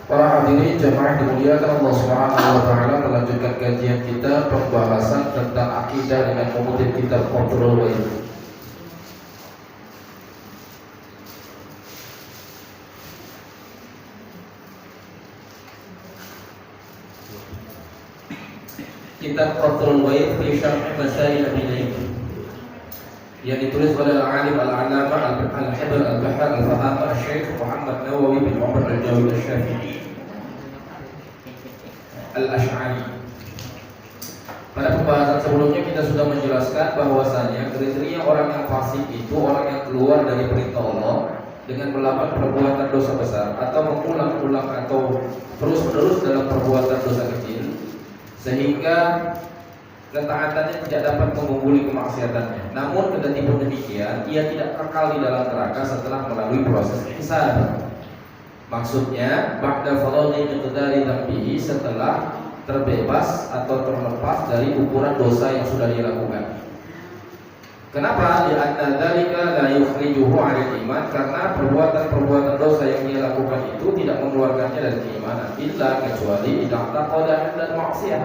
Para hadirin jamaah dimuliakan Allah Subhanahu wa taala, melanjutkan kajian kita pembahasan tentang akidah dengan mengutip kitab Qatrul Waid. Kitab Qatrul Waid fi Syarh Masail Al-Bid'ah yang ditulis oleh al-alim al-allamah al-hibr al-bahar al-fahama Syekh Muhammad Nawawi bin Umar al-Jawid al-Syafi'i al-Ash'ari. Pada pembahasan sebelumnya kita sudah menjelaskan bahwasanya kriteria orang yang fasik itu orang yang keluar dari perintah Allah dengan melakukan perbuatan dosa besar atau mengulang-ulang atau terus-menerus dalam perbuatan dosa kecil sehingga ketaatannya tidak dapat mengungguli kemaksiatannya. Namun kedatipun demikian, ia tidak kekal di dalam neraka setelah melalui proses hisab. Maksudnya, ba'da faraghi miqdari dzambihi, setelah terbebas atau terlepas dari ukuran dosa yang sudah dilakukan. Kenapa? Li'anna dzalika la yukhrijuhu 'anil iman, karena perbuatan-perbuatan dosa yang dia lakukan itu tidak mengeluarkannya dari keimanan, illa kecuali idza taqada dan maksiyah.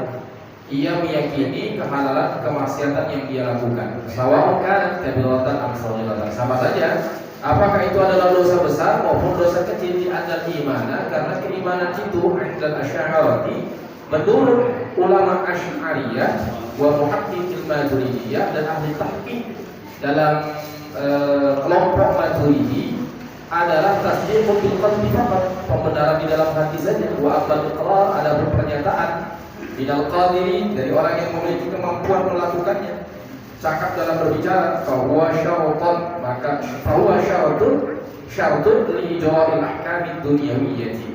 Ia meyakini kehalalan kemaksiatan yang dia lakukan. Sawa'un kanat kabiratan am saghiratan, sama saja apakah itu adalah dosa besar maupun dosa kecil di antara keimanan, karena keimanan itu indal asy'ariyah menurut ulama Asy'ariyah wa muhaqqiqil Maturidiyah dan ahli tahqiq dalam kelompok Maturidi adalah tasdiqul bil qalbi faqat, pembenaran di dalam hati saja, wa aqbal iqrar, ada pernyataan minal qadiri, dari orang yang memiliki kemampuan melakukannya, cakap dalam berbicara, fahuwa syarutun, maka fahuwa syarutun li ijra'il ahkamid dunyawiyyati,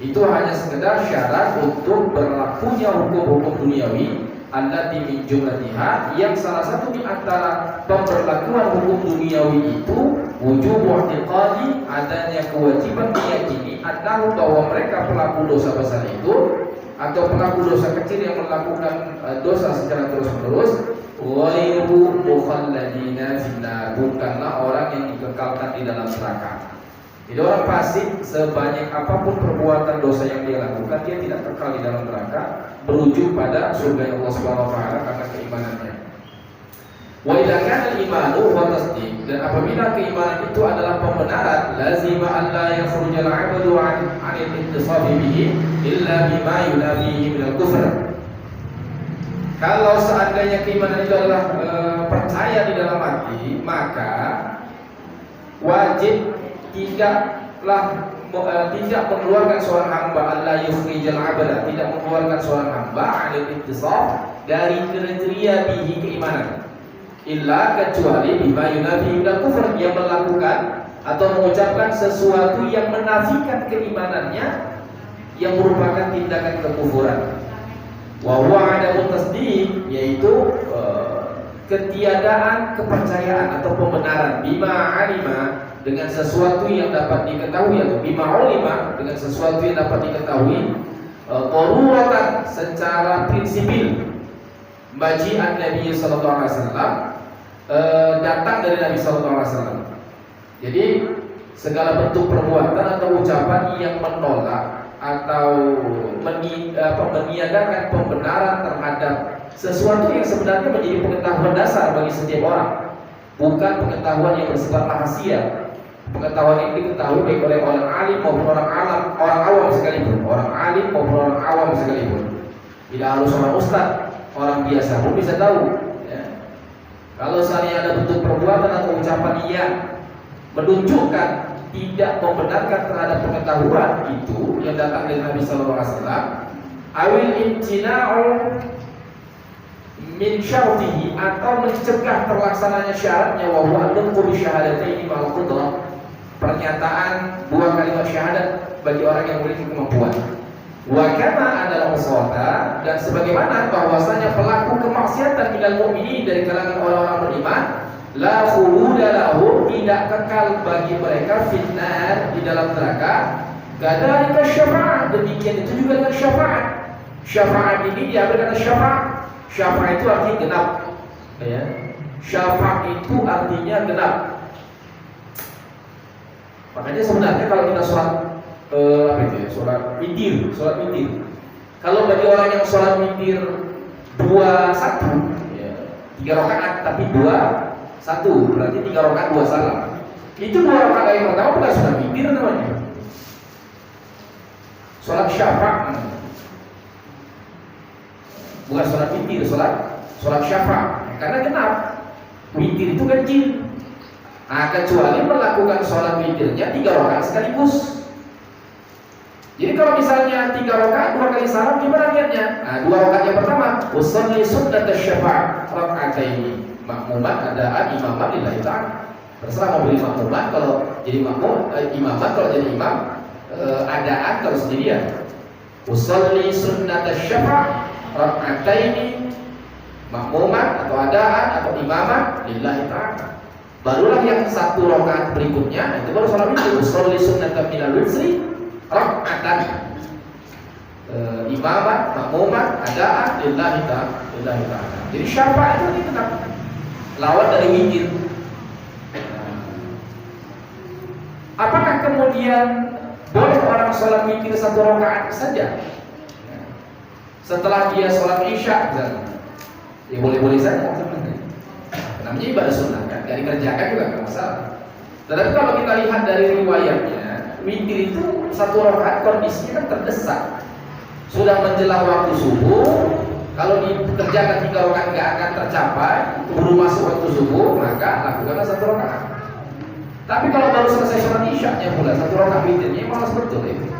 itu hanya sekedar syarat untuk berlakunya hukum-hukum duniawi allati min jumlatiha, yang salah satu di antara pemberlakuan hukum duniawi itu wujub i'tiqadi, adanya kewajiban meyakini annahu, bahwa mereka pelaku dosa besar itu atau pelaku dosa kecil yang melakukan dosa secara terus-menerus, ghairu mukhalladina finnar, bukanlah orang yang dikekalkan di dalam neraka. Jadi orang fasik sebanyak apapun perbuatan dosa yang dia lakukan, dia tidak kekal di dalam neraka, berujung pada surga Allah Subhanahu wa taala karena keimanannya. Wa idza kana al-imanu wa tasdiq, dan apabila keimanan itu adalah pembenaran, lazima an la yakhrujal 'abdu 'anil ittisaf bihi illa bima yunafihi min al-kufr. Kalau seandainya keimanan itu adalah percaya di dalam hati, maka wajib tidak mengeluarkan seorang hamba, Allah yukhrijal 'abda, tidak mengeluarkan seorang hamba 'anil ittisaf, dari kriteria bihi keimanan, illa kecuali bima yunafi minal kufur, yang melakukan atau mengucapkan sesuatu yang menafikan keimanannya, yang merupakan tindakan kekufuran. Wa huwa adamu tasdiq, yaitu ketiadaan kepercayaan atau pembenaran, bima alima, dengan sesuatu yang dapat diketahui, atau bima ulima, dengan sesuatu yang dapat diketahui, daruratan, secara prinsipil, maji'an Nabi sallallahu alaihi wasallam, datang dari Nabi sallallahu alaihi wasallam. Jadi segala bentuk perbuatan atau ucapan yang menolak atau meniadakan pembenaran terhadap sesuatu yang sebenarnya menjadi pengetahuan dasar bagi setiap orang, bukan pengetahuan yang bersifat rahasia. Pengetahuan ini diketahui baik oleh orang alim maupun orang awam sekalipun, orang alim maupun orang awam sekalipun. Tidak harus orang ustaz, orang biasa pun bisa tahu. Ya. Kalau misalnya ada bentuk perbuatan atau ucapan yang menunjukkan tidak membenarkan terhadap pengetahuan itu yang datang dari Nabi Sallallahu Alaihi Wasallam, awil imtina'u min syartihi, atau mencegah terlaksananya syaratnya, wa huwa an-nutqu bi syahadataini ma'al qudrah, pernyataan dua kalimat syahadat bagi orang yang memiliki kemampuan. Wa kama adalah uswata, dan sebagaimana bahwasanya pelaku kemaksiatan minal mu'minin, dari kalangan orang-orang beriman, la khuluda lahum, tidak kekal bagi mereka, finnar, di dalam neraka. Kadzalika syafa'at, demikian itu juga dengan syafaat. Syafaat ini diambil dari syafaat. Syafaat itu artinya genap, ya. Syafaat itu artinya genap. Makanya sebenarnya kalau kita sholat apa itu ya? Sholat witir. Kalau bagi orang yang sholat witir 2-1, ya, 3 rakaat tapi 2-1, berarti 3 rakaat 2 salam. Itu 2 rakaat yang pertama bukan sholat witir namanya. Sholat syafa' namanya. Bukan sholat witir, sholat syafa'. Karena kenapa? Witir itu kan jin. Nah, kecuali melakukan sholat witirnya 3 rakaat sekaligus. Jadi kalau misalnya 3 rakaat 2 kali salam, gimana niatnya? Nah, 2 rakaat yang pertama, usolli sunnat syafa' raka'ataini, makmuman adaan imaman lillahi ta'ala. Terserah mau beli makmuman kalau jadi makmum, imaman kalau jadi imam, adaan kalau sendirian. Usolli sunnat syafa' raka'ataini, makmuman atau adaan atau imaman lillahi ta'ala. Barulah yang 1 rakaat berikutnya itu baru salam itu. Usolli sunnatan minal witri raka'atan, imaman, makmuman, adaan lillahi ta'ala. Jadi syafa' itu dikenal lawan dari witir. Apakah kemudian boleh orang sholat witir 1 rakaat saja setelah dia sholat isya? Ya boleh-boleh saja sebenarnya. Namanya ibadah sunnah kan, gak dikerjakan juga nggak masalah. Tetapi kalau kita lihat dari riwayatnya, witir itu 1 rakaat kondisinya kan terdesak. Sudah menjelang waktu subuh, kalau dikerjakan 3 rakaat nggak akan tercapai, keburu masuk waktu subuh, maka lakukanlah 1 rakaat. Tapi kalau baru selesai sholat isya-nya pula 1 rakaat witirnya malas betul itu.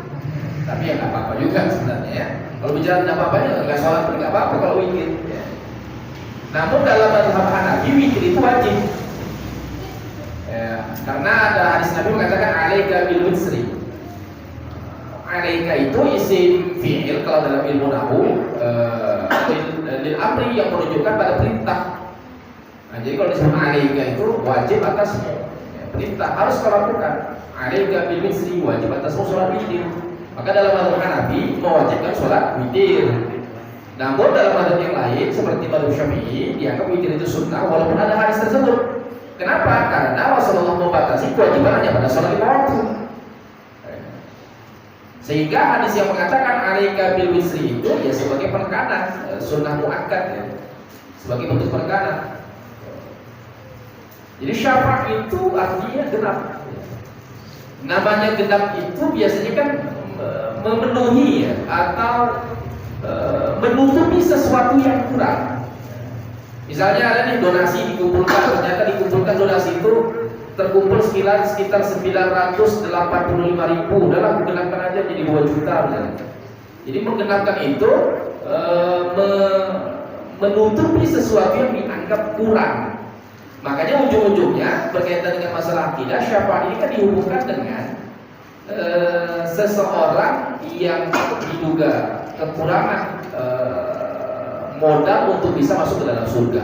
Tapi ya nggak apa-apa juga sebenarnya ya. Kalau bicara nggak apa-apa, nggak sholat pun nggak apa-apa kalau witir. Ya. Namun dalam mazhab Hanafi witir itu wajib. Ya, karena ada hadis Nabi mengatakan alaika bil witri. Alaika itu isim fi'il kalau dalam ilmu nahwu, lil amri yang menunjukkan pada perintah. Nah, jadi kalau disebut alaika itu wajib atasmu, ya, perintah harus kau lakukan. Alaika bil witri, wajib atasmu sholat witir. Maka dalam mazhab Hanafi mewajibkan sholat witir. Namun dalam mazhab yang lain seperti mazhab Syafi'i dianggap witir itu sunnah walaupun ada hadis tersebut. Kenapa? Karena Rasulullah membatasi kewajiban hanya pada sholat 5 waktu. Sehingga hadis yang mengatakan alaika bil witri itu ya sebagai penekanan, sunnah muakkad ya, sebagai bentuk penekanan. Jadi syafa' itu artinya genap. Namanya genap itu biasanya kan memenuhi ya, atau menutupi sesuatu yang kurang. Misalnya ada nih donasi dikumpulkan, ternyata dikumpulkan donasi itu terkumpul sekitar 985.000, udahlah menggenapkan aja jadi 2 juta misalnya. Jadi menggenapkan itu menutupi sesuatu yang dianggap kurang. Makanya ujung-ujungnya berkaitan dengan masalah akidah, syafaat ini kan dihubungkan dengan seseorang yang diduga kekurangan modal untuk bisa masuk ke dalam surga,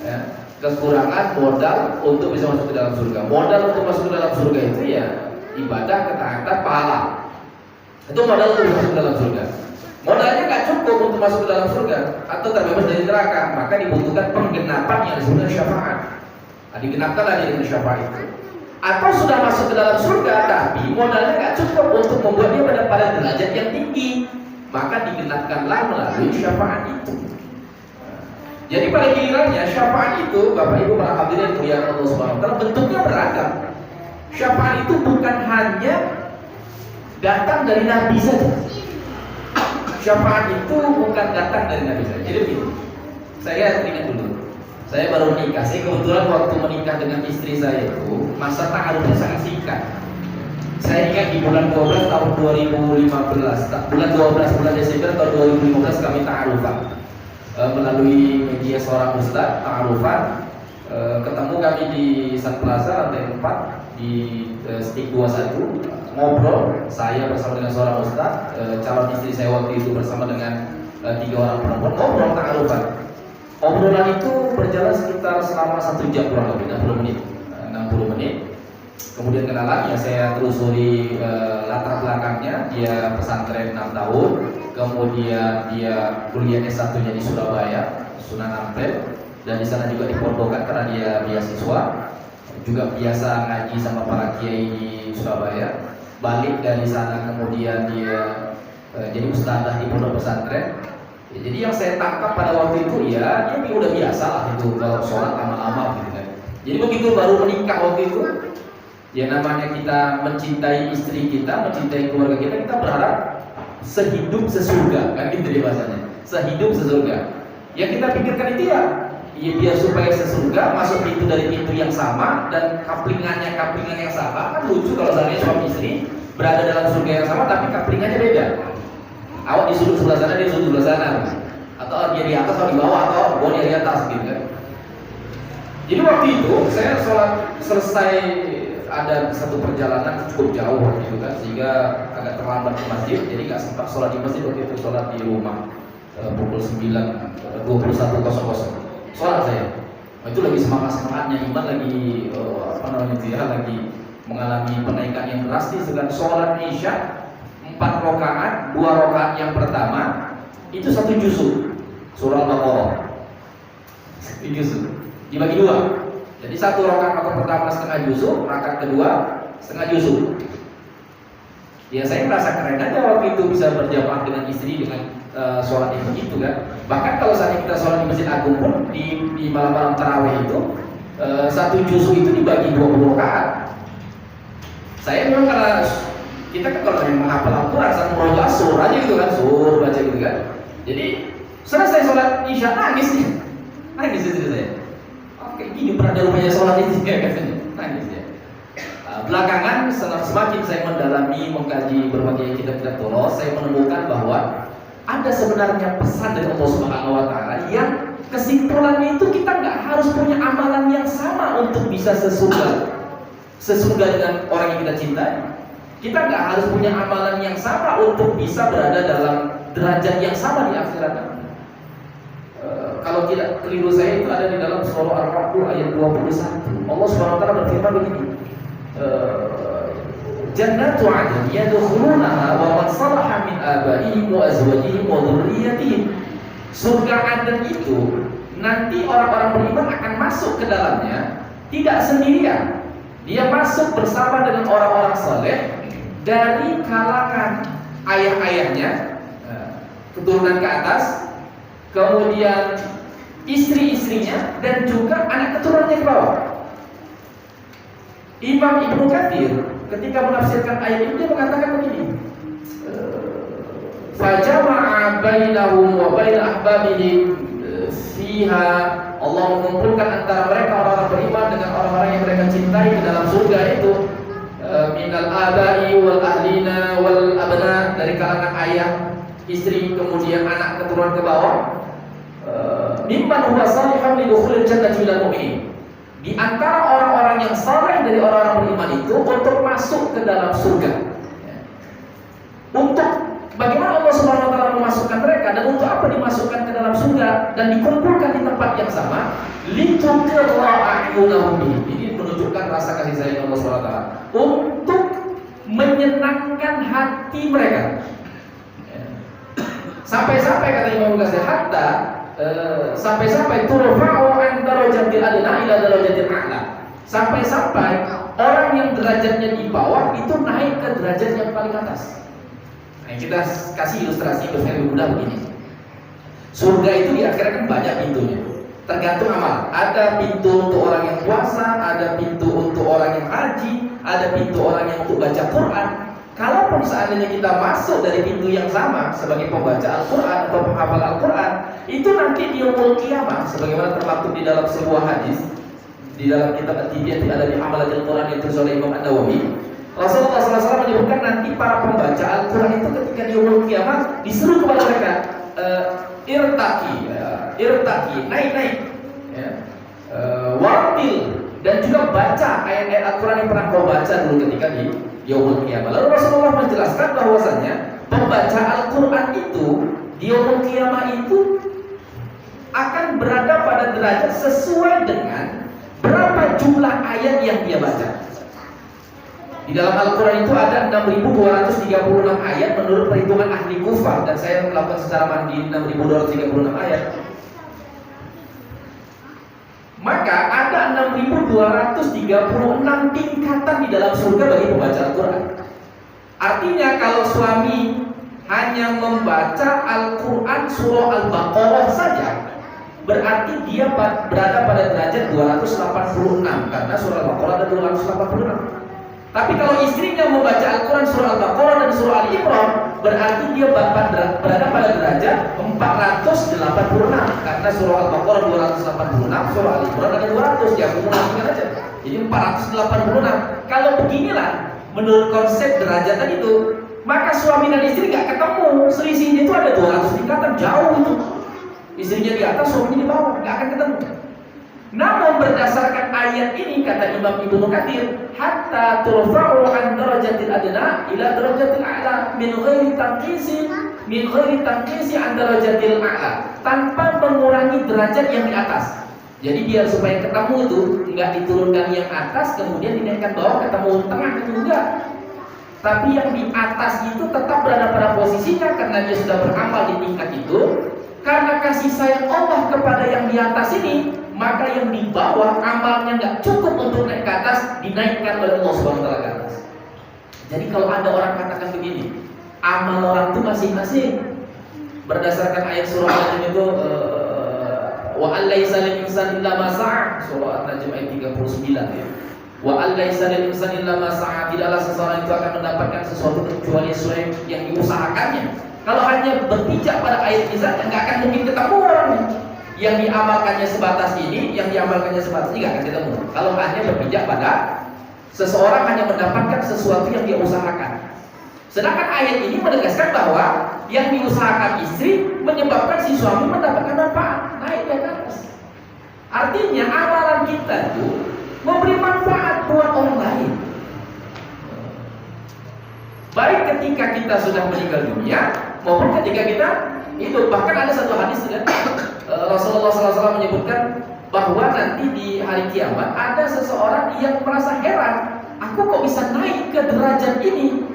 ya. Kekurangan modal untuk bisa masuk ke dalam surga. Modal untuk masuk ke dalam surga itu ya ibadah, ketaatan, pahala. Itu modal untuk masuk ke dalam surga. Modalnya nggak cukup untuk masuk ke dalam surga atau terbebas dari neraka, maka dibutuhkan penggenapan yang disebut syafaat. Nah, digenapkanlah dengan syafaat itu. Atau sudah masuk ke dalam surga tapi modalnya nggak cukup untuk membuat dia pada derajat yang tinggi, maka digenapkanlah melalui syafaat itu. Jadi pada gilirannya syafaat itu, Bapak Ibu para hadirin yang Allah Subhanahu wa taala, bentuknya beragam. Syafaat itu bukan hanya datang dari Nabi saja. Syafaat itu bukan datang dari Nabi saja. Jadi begini, saya ingat dulu, saya baru menikah. Saya kebetulan waktu menikah dengan istri saya itu masa ta'arufnya sangat singkat. Saya ingat di bulan 12 tahun 2015, bulan Desember tahun 2015 kami ta'arufan melalui media seorang ustaz ta'arufan. Ketemu kami di Sun Plaza lantai 4 di Stik 21, ngobrol saya bersama dengan seorang ustaz, calon istri saya waktu itu bersama dengan 3 orang perempuan, ngobrol ta'arufan. Obrolan itu berjalan sekitar selama 1 jam kurang lebih 60 menit. Kemudian kenalan, ya saya telusuri latar belakangnya. Dia pesantren 6 tahun, kemudian dia kuliah S1-nya di Surabaya, Sunan Ampel, dan di sana juga dipondokkan karena dia beasiswa, juga biasa ngaji sama para kiai di Surabaya. balik dari sana kemudian dia jadi ustadzah di pondok pesantren. Ya, jadi yang saya tangkap pada waktu itu ya dia udah biasa lah itu kalau sholat lama-lama gitu kan. Jadi begitu baru menikah waktu itu, ya namanya kita mencintai istri kita, mencintai keluarga kita, kita berharap sehidup sesurga kan gitu dia bahasanya, sehidup sesurga. Yang kita pikirkan itu ya biar supaya sesurga masuk pintu dari pintu yang sama dan kaplingan yang sama. Kan lucu kalau seandainya suami istri berada dalam surga yang sama tapi kaplingannya beda. Awak disuruh sebelah sana, dia disuruh sebelah sana, atau dia di atas atau di bawah atau dia di atas gitu kan. Jadi waktu itu saya sholat selesai, ada satu perjalanan cukup jauh gitu kan, sehingga agak terlambat ke masjid, jadi nggak sempat sholat di masjid waktu itu, sholat di rumah pukul 9:21.00 sholat saya. Itu lagi semangatnya iman, lagi lagi mengalami penaikan yang drastis dengan sholat isya 4 rakaat, 2 rakaat yang pertama itu 1 juzuk surah Al-Baqarah, 1 juzuk dibagi 2. Jadi 1 rakaat pertama setengah juzuk, rakaat kedua setengah juzuk. Ya saya merasa keren aja waktu itu bisa berjamaah dengan istri dengan sholat yang begitu kan. Bahkan kalau saat kita sholat di Masjid Agung pun di malam-malam tarawih itu 1 juzuk itu dibagi 20 rakaat. Saya memang karena kita kan kalau yang menghafal Al-Quran satu roja sur aja gitu kan, sur baca gitu kan. Jadi selesai sholat isya nangis istri saya. Oke, gini pernah rumahnya sholat itu ya katanya, nangis ya. Belakangan semakin saya mendalami mengkaji berbagai kitab-kitab Torah, saya menemukan bahwa ada sebenarnya pesan dari Allah Subhanahu Wa Taala yang kesimpulannya itu kita nggak harus punya amalan yang sama untuk bisa sesurga dengan orang yang kita cintai. Kita nggak harus punya amalan yang sama untuk bisa berada dalam derajat yang sama di akhirat. Kalau tidak keliru saya itu ada di dalam surah Al-Ra'd ayat 21. Allah Subhanahu wa taala berfirman begini. Jannatu 'adn yadkhulunaha wa man salaha min abaihim wa azwajihim wa dhurriyyatihim. Surga Aden itu nanti orang-orang beriman akan masuk ke dalamnya tidak sendirian. Dia masuk bersama dengan orang-orang saleh dari kalangan ayah-ayahnya, keturunan ke atas, kemudian istri-istrinya dan juga anak keturunannya ke bawah. Imam Ibnu Katsir ketika menafsirkan ayat ini dia mengatakan begini, fajama'a bainahum wa bain ahbabihim fiha. Allah mengumpulkan antara mereka orang-orang beriman dengan orang-orang yang mereka cintai ke dalam surga itu, minal abai wal ahlina wal abna, dari kalangan ayah, istri, kemudian anak keturunan ke bawah. Mimman huwa salihun lidukhulil jannati lil mu'minin. Di antara orang-orang yang saleh dari orang-orang beriman itu untuk masuk ke dalam surga. Untuk bagaimana Allah Subhanahu wa taala memasukkan mereka dan untuk apa dimasukkan ke dalam surga dan dikumpulkan di tempat yang sama, lituqirra'ayunahum. Ini menunjukkan rasa kasih sayang Allah Subhanahu wa taala untuk menyenangkan hati mereka. Sampai-sampai kata Imam Ghazali hatta sampai-sampai turfa'u an darajatil adna ila darajatil a'la. Sampai-sampai orang yang derajatnya di bawah itu naik ke derajat yang paling atas. Nah, kita kasih ilustrasi biar lebih mudah begini. Surga itu di akhirat kan banyak pintunya. Tergantung amal. Ada pintu untuk orang yang puasa, ada pintu untuk orang yang haji, ada pintu orang yang untuk baca Quran. Kalaupun seandainya kita masuk dari pintu yang sama sebagai pembaca Al-Quran atau penghafal Al-Quran, itu nanti di yaumul qiyamah sebagaimana termaktub di dalam sebuah hadis di dalam kitab At-Tibyah ada di Hamalatul Quran yang ditulis oleh Imam An-Nawawi. Rasulullah SAW menyebutkan nanti para pembaca Al-Quran itu ketika di yaumul qiyamah disuruh kepada mereka irtaki, naik, ya. Wartil, dan juga baca ayat-ayat Al-Quran yang pernah kau baca dulu ketika di yaumul qiyamah. Lalu Rasulullah menjelaskan bahwasanya pembaca Al-Quran itu di yaumul qiyamah itu akan berada pada derajat sesuai dengan berapa jumlah ayat yang dia baca. Di dalam Al-Quran itu ada 6.236 ayat menurut perhitungan ahli Kufah, dan saya melakukan secara mandiri 6.236 ayat. Maka ada 6.236 tingkatan di dalam surga bagi pembaca Al-Quran. Artinya kalau suami hanya membaca Al-Quran surah Al-Baqarah saja, berarti dia berada pada derajat 286, karena surah Al-Baqarah ada 286. Tapi kalau istrinya membaca Al-Quran surah Al-Baqarah dan surah Al-Imran, berarti dia berada pada derajat 486, karena surah Al-Baqarah 286, surah Al-Imran ada 200, diakumulasikan aja. Jadi 486. Kalau beginilah menurut konsep derajatan itu, maka suami dan istri gak ketemu. Selisihnya itu ada 200 tingkatan, jauh itu. Istrinya di atas, suaminya di bawah, gak akan ketemu. Namun berdasarkan ayat ini, kata Imam Ibnu Katsir, hatta turfa'u an darajatil adna ila darajatil a'la min ghairi tanqisi an darajatil a'la, tanpa mengurangi derajat yang di atas. Jadi biar supaya ketemu itu enggak diturunkan yang atas kemudian dinaikkan bawah, ketemu tengah, itu enggak. Tapi yang di atas itu tetap berada pada posisinya karena dia sudah beramal di tingkat itu. Karena kasih sayang Allah kepada yang di atas ini, maka yang di bawah amalnya nggak cukup untuk naik ke atas, dinaikkan oleh Allah SWT ke atas. Jadi kalau ada orang katakan begini, amal orang itu masing-masing berdasarkan ayat surah An-Najm itu, wa allaisa lil insani illa ma sa'a, surah An-Najm ayat 39 ya. Wa allaisa lil insani illa ma sa'a, tidaklah seseorang itu akan mendapatkan sesuatu kecuali sesuai yang diusahakannya. Kalau hanya berpijak pada ayat ini saja, nggak akan mungkin ketemu orangnya. Yang diamalkannya sebatas ini, yang diamalkannya sebatas ini nggak akan ketemu. Kalau hanya berpijak pada seseorang hanya mendapatkan sesuatu yang dia usahakan. Sedangkan ayat ini menegaskan bahwa yang diusahakan istri menyebabkan si suami mendapatkan manfaat, naik ke atas. Artinya amalan kita itu memberi manfaat buat orang lain. Baik ketika kita sudah meninggal dunia maupun ketika kita hidup. Bahkan ada satu hadis kan, Rasulullah SAW menyebutkan bahwa nanti di hari kiamat ada seseorang yang merasa heran, aku kok bisa naik ke derajat ini,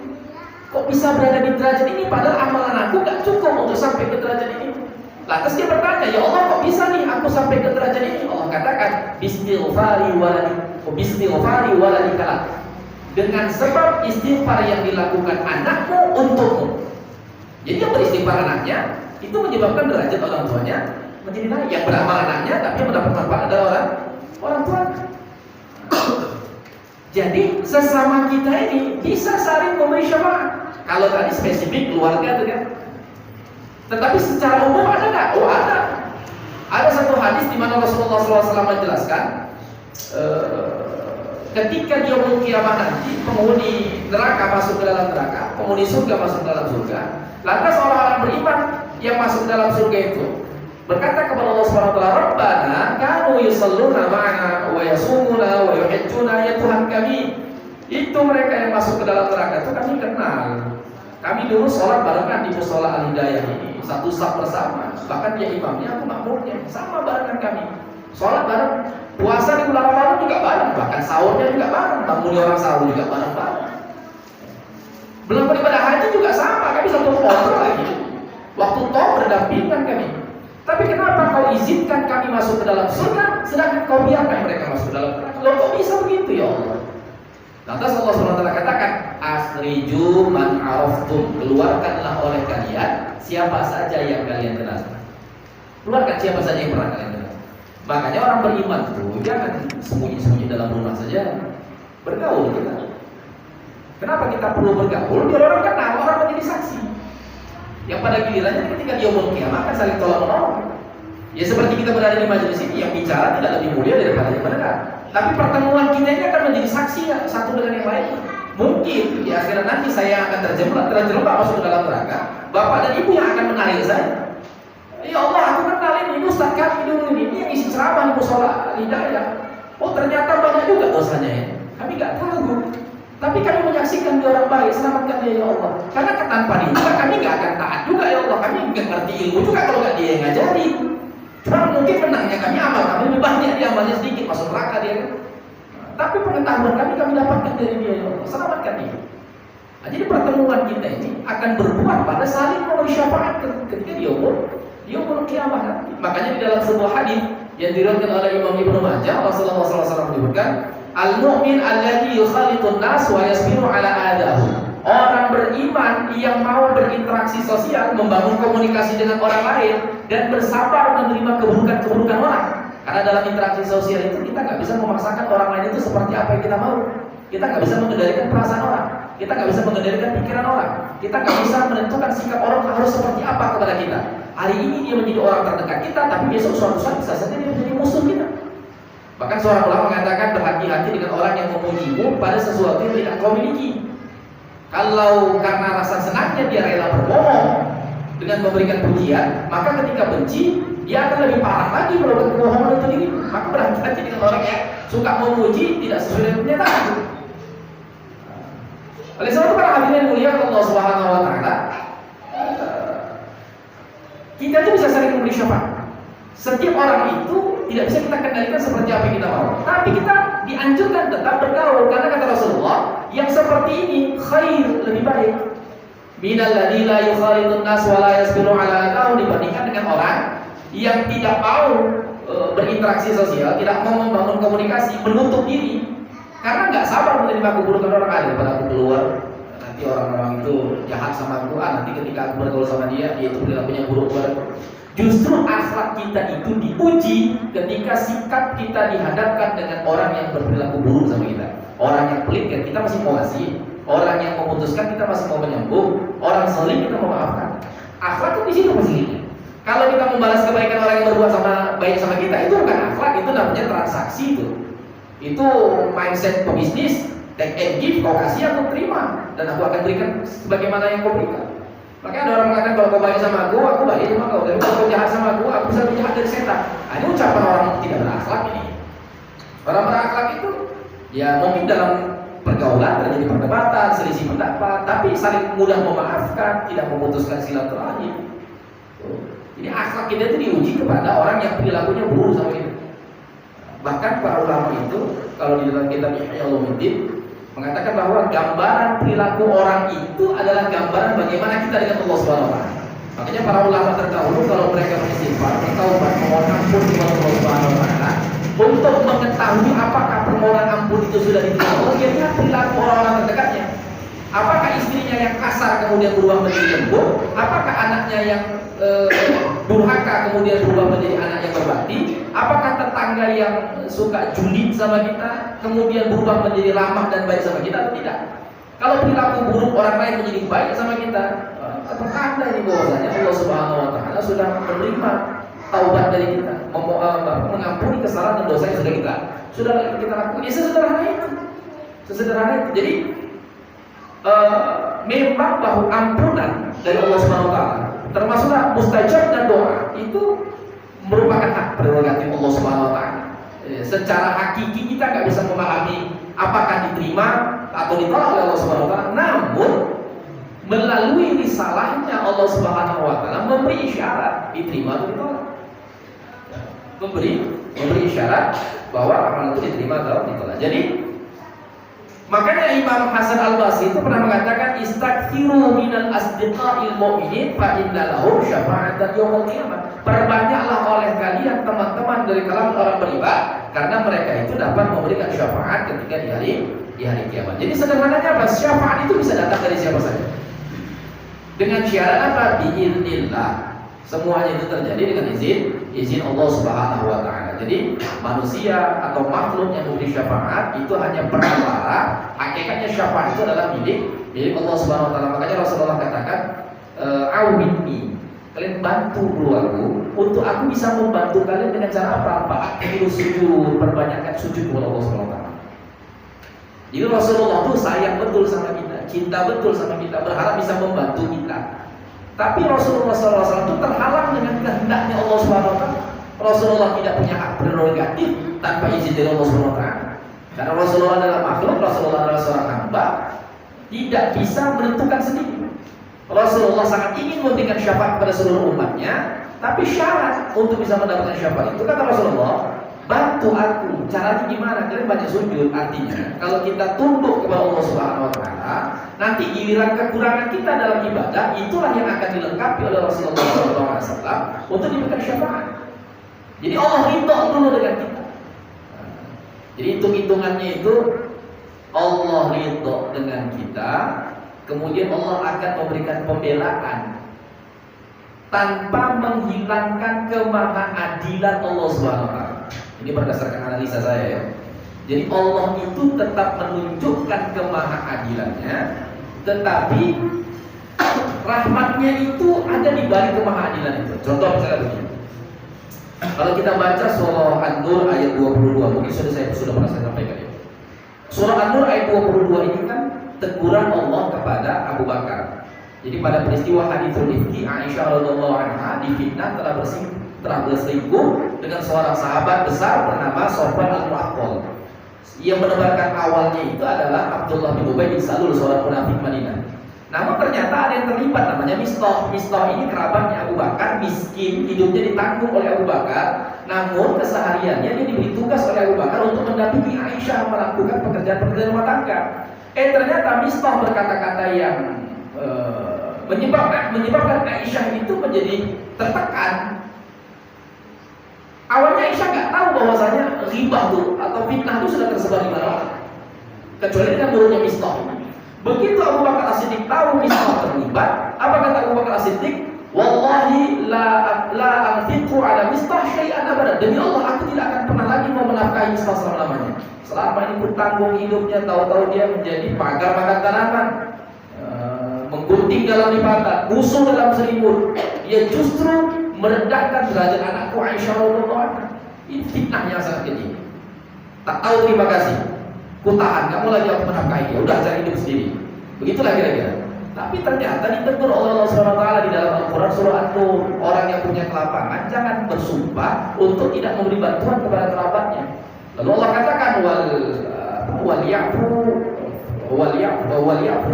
kok bisa berada di derajat ini, padahal amalan aku gak cukup untuk sampai ke derajat ini. Lantas dia bertanya, ya Allah kok bisa nih aku sampai ke derajat ini? Allah katakan, Bismillahirrahmanirrahim waladikalah, dengan sebab istighfar yang dilakukan anakmu untukmu. Jadi yang beristighfar anaknya itu menyebabkan derajat orang tuanya menjadi naik. Yang beramal anaknya tapi yang mendapat manfaat adalah orang tuanya. Jadi sesama kita ini bisa saling memberi syafaat. Kalau tadi spesifik keluarga itu kan. Tetapi secara umum ada nggak? Oh ada. Ada satu hadis di mana Rasulullah SAW menjelaskan, ketika dia yaumul kiamah nanti, penghuni neraka masuk ke dalam neraka, penghuni surga masuk ke dalam surga. Lantas orang-orang beriman yang masuk ke dalam surga itu berkata kepada Allah SWT, Rabbana kanu yusalluna ma'ana wa yasumuna wa yuhajjuna, ya Tuhan kami. Itu mereka yang masuk ke dalam neraka itu kami kenal. Kami dulu sholat barengan di musola Al-Hidayah ini, satu saf bersama. Bahkan dia imamnya, aku makmumnya, sama barengan kami. Sholat bareng, puasa di bulan Ramadan juga bareng, bahkan sahurnya juga bareng, bangunnya orang sahur juga bareng-bareng. Belum beribadah haji juga sama, kami satu motor lagi. Waktu toh berdampingan kami. Tapi kenapa kau izinkan kami masuk ke dalam surga, sedangkan kau biarkan mereka masuk ke dalam neraka? Loh, kok bisa begitu ya Allah? Lantas Allah SWT katakan, asriju man araftum, keluarkanlah oleh kalian siapa saja yang kalian kenal. Keluarkan siapa saja yang pernah kalian kenal. Makanya orang beriman itu jangan sembunyi-sembunyi dalam rumah saja, bergaul kita. Kenapa kita perlu bergaul? Biar orang kenal, orang menjadi saksi. Yang pada gilirannya ketika dia yaumul kiamah akan saling tolong menolong. Ya seperti kita berada di majelis ini, yang bicara tidak lebih mulia daripada yang mendengar. Tapi pertemuan kita ini akan menjadi saksi ya, satu dengan yang lain. Mungkin di akhirat nanti saya akan terjerembab masuk ke dalam neraka. Bapak dan ibu yang akan menarik saya. Ya Allah, aku kenal ini Ustaz kami dulu ini yang isi ceramah di musola Hidayah. Oh ternyata banyak juga dosanya ya. Kami nggak tahu. Tapi kami menyaksikan dia orang baik, selamatkan dia ya Allah. Karena tanpa dia juga kami nggak akan taat juga ya Allah. Kami nggak ngerti ilmu juga kalau nggak dia yang ngajari. Cuma mungkin menangnya kami amal kami lebih banyak, dia amalnya sedikit masuk neraka dia. Tapi pengetahuan kami dapatkan dari dia ya Allah. Selamatkan dia. Nah, jadi pertemuan kita ini akan berbuah pada saling memberi syafaat ketika dia yaumul kiamah nanti. Makanya di dalam sebuah hadis yang diriwayatkan oleh Imam Ibnu Majah, Rasulullah SAW menyebutkan, al-mu'min alladhi yukhalitun nas wa yasbiru ala adahu. Orang beriman sosial, membangun komunikasi dengan orang lain, dan bersabar menerima keburukan-keburukan orang. Karena dalam interaksi sosial itu kita nggak bisa memaksakan orang lain itu seperti apa yang kita mau. Kita nggak bisa mengendalikan perasaan orang. Kita nggak bisa mengendalikan pikiran orang. Kita nggak bisa menentukan sikap orang harus seperti apa kepada kita. Hari ini dia menjadi orang terdekat kita, tapi besok suatu saat bisa saja dia menjadi musuh kita. Bahkan seorang ulama mengatakan berhati-hati dengan orang yang memujimu pada sesuatu yang tidak kau miliki. Kalau karena rasa senangnya dia rela berbohong dengan memberikan pujian, maka ketika benci dia akan lebih parah lagi melakukan kebohongan itu sendiri. Maka berhati-hati dengan orang yang suka memuji tidak sesuai dengan kenyataan. Oleh sebab itu para hadirin yang mulia Allah Subhanahu wa taala, kita itu bisa saling memberi syafaat. Setiap orang itu tidak bisa kita kendalikan seperti apa yang kita mau. Tapi kita dianjurkan tetap bergaul, karena kata Rasulullah, yang seperti ini khair, lebih baik. Minal ladzi la yukhalidun nas wa la yasbiru ala adahu, dibandingkan dengan orang yang tidak mau berinteraksi sosial, tidak mau membangun komunikasi, menutup diri karena nggak sabar menerima keburukan orang lain. Pada aku keluar, nanti orang-orang itu jahat sama aku, nanti ketika aku bergaul sama dia itu perilakunya buruk padaku. Justru akhlak kita itu diuji ketika sikap kita dihadapkan dengan orang yang berperilaku buruk sama kita. Orang yang pelit kan kita masih mau kasih, orang yang memutuskan kita masih mau menyambung, orang zalim kita mau maafkan. Akhlak itu di situ pastinya. Kalau kita membalas kebaikan orang yang berbuat baik sama kita, itu bukan akhlak, itu namanya transaksi itu. Itu mindset pebisnis, take and give, kau kasih aku terima, dan aku akan berikan sebagaimana yang kau berikan. Makanya ada orang mengatakan kalau kau baik sama aku baik sama kau. Dan kalau kau jahat sama aku bisa lebih jahat dari setan. Ini ucapan orang tidak berakhlak ini. Orang berakhlak itu ya mungkin dalam pergaulan terjadi perdebatan, selisih pendapat, tapi saling mudah memaafkan, tidak memutuskan silaturahim. Jadi akhlak kita itu diuji kepada orang yang perilakunya buruk sama kita. Bahkan para ulama itu kalau di dalam kitab Ihya Ulumuddin mengatakan bahwa gambaran perilaku orang itu adalah gambaran bagaimana kita dengan Allah Subhanahu wa taala. Makanya para ulama terdahulu kalau mereka beristighfar, bertaubat, mohon ampun kepada Allah Subhanahu wa taala, untuk mengetahui apakah permohonan ampun itu sudah diterima Allah, dia lihat perilaku orang-orang terdekatnya. Apakah istrinya yang kasar kemudian berubah menjadi lembut? Apakah anaknya yang durhaka kemudian berubah menjadi anak yang berbakti? Apakah tetangga yang suka julid sama kita kemudian berubah menjadi ramah dan baik sama kita atau tidak? Kalau perilaku buruk orang lain menjadi baik sama kita, pertanda ini bahwasanya Allah Subhanahu wa taala sudah menerima taubat dari kita, mengampuni kesalahan dan dosa yang sudah kita lakukan. Ya sesederhana itu. Sesederhana itu. Jadi memang bahwa ampunan dari Allah Subhanahu wa taala termasuklah mustajab dan doa itu merupakan hak prerogatif Allah Subhanahu wa taala. Secara hakiki kita nggak bisa memahami apakah diterima atau ditolak oleh Allah Subhanahu wa taala. Namun melalui risalahnya Allah Subhanahu wa taala memberi isyarat diterima atau ditolak. Memberi isyarat bahwa amalan itu diterima atau ditolak. Jadi makanya Imam Hasan Al-Basri itu pernah mengatakan istaghfiru minal asdiqa'il mu'minin fa inna lahum syafa'atan yaumil qiyamah. Perbanyaklah oleh kalian teman-teman dari kalangan orang beriman karena mereka itu dapat memberikan syafaat ketika di hari kiamat. Jadi sederhananya apa? Syafaat itu bisa datang dari siapa saja. Dengan syarat apa? Biiznillah. Semuanya itu terjadi dengan izin Allah Subhanahu wa taala. Jadi manusia atau makhluk yang memberi syafaat itu hanya perantara. Hakikatnya syafaat itu adalah milik Allah Subhanahu wa taala. Makanya Rasulullah katakan, "Awinni." Kalian bantu keluarku untuk aku bisa membantu kalian dengan cara apa? Aku sujud, perbanyakkan sujud kepada Allah Subhanahu wa taala. Jadi Rasulullah itu sayang betul sama kita, cinta betul sama kita, berharap bisa membantu kita. Tapi Rasulullah SAW itu terhalang dengan kehendaknya Allah Subhanahu wa taala. Rasulullah tidak punya hak prerogatif tanpa izin dari Allah Subhanahu wa taala. Karena Rasulullah adalah makhluk, Rasulullah adalah seorang hamba, tidak bisa menentukan sendiri. Rasulullah sangat ingin memberikan syafaat kepada seluruh umatnya, tapi syarat untuk bisa mendapatkan syafaat itu kata Rasulullah, bantu aku. Caranya gimana? Kalian banyak sujud. Artinya kalau kita tunduk kepada Allah Subhanahu wa taala, nanti giliran kekurangan kita dalam ibadah itulah yang akan dilengkapi oleh Rasulullah SAW untuk diberikan syafaat. Jadi Allah ridho dulu dengan kita. Jadi hitung-hitungannya itu Allah ridho dengan kita, kemudian Allah akan memberikan pembelaan tanpa menghilangkan kemahaadilan Allah Subhanahu wa taala. Ini berdasarkan analisa saya ya. Jadi Allah itu tetap menunjukkan kemahaadilannya, tetapi rahmatnya itu ada di balik kemahaadilan itu. Contoh misalnya begini. Kalau kita baca surah An-Nur ayat 22, mungkin saya sudah pernah sampaikan ya. Surah An-Nur ayat 22 ini kan teguran Allah kepada Abu Bakar. Jadi pada peristiwa haditsul ifki, Aisyah radhiyallahu anha difitnah telah berselingkuh dengan seorang sahabat besar bernama Sofwan al-Mu'attal. Yang menebarkan awalnya itu adalah Abdullah bin Ubay bin Salul, seorang munafik Madinah. Namun ternyata ada yang terlibat namanya Mistah. Mistah ini kerabatnya Abu Bakar, miskin, hidupnya ditanggung oleh Abu Bakar. Namun kesehariannya dia diberi tugas oleh Abu Bakar untuk mendampingi Aisyah melakukan pekerjaan-pekerjaan rumah tangga. Ternyata Mistah berkata-kata yang menyebabkan Aisyah itu menjadi tertekan. Awalnya Aisyah nggak tahu bahwasanya ghibah itu atau fitnah itu sudah tersebar di mana-mana, kecuali dengan turunnya Mistah. Begitu Abu Bakar As-Siddiq tahu Mistah terlibat, apa kata Abu Bakar As-Siddiq? Wallahi la anfiqu ala Mistah syai'an abada. Demi Allah, aku tidak akan pernah lagi mau menafkahi Mistah selama-lamanya. Selama ini ku tanggung hidupnya, tahu-tahu dia menjadi pagar makan tanaman, menggunting dalam lipatan, musuh dalam selimut. Dia justru merendahkan derajat anakku Aisyah radhiyallahu anha. Ini fitnah yang sangat keji. Tak tahu terima kasih. Ku tahan, kamu lagi aku menafkahi dia. Udah cari hidup sendiri. Begitulah kira-kira. Tapi ternyata ditegur oleh Allah SWT di dalam Al-Quran surah An-Nur, orang yang punya kelapangan jangan bersumpah untuk tidak memberi bantuan kepada kerabatnya. Lalu Allah katakan wal ya'fu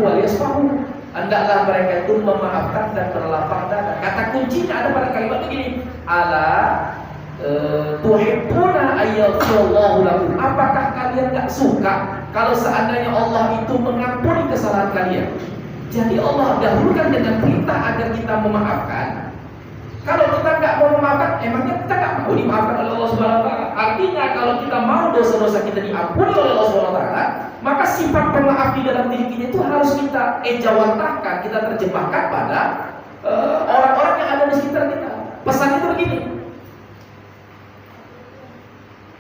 wal yasfahu. Hendaklah mereka itu memaafkan dan berlapang dada. Kata kuncinya ada pada kalimat begini, ala tuhibbuna ayyadhillahu lakum. Apakah kalian tak suka kalau seandainya Allah itu mengampuni kesalahan kalian? Jadi Allah dahulukan dengan perintah agar kita memaafkan. Kalau kita nggak mau memaafkan, emangnya kita nggak mau dimaafkan oleh Allah Subhanahu wa taala? Artinya kalau kita mau dosa-dosa kita diampuni oleh Allah Subhanahu wa taala, maka sifat pemaaf di dalam diri kita itu harus kita ejawantahkan, kita terjemahkan pada orang-orang yang ada di sekitar kita. Pesan itu begini.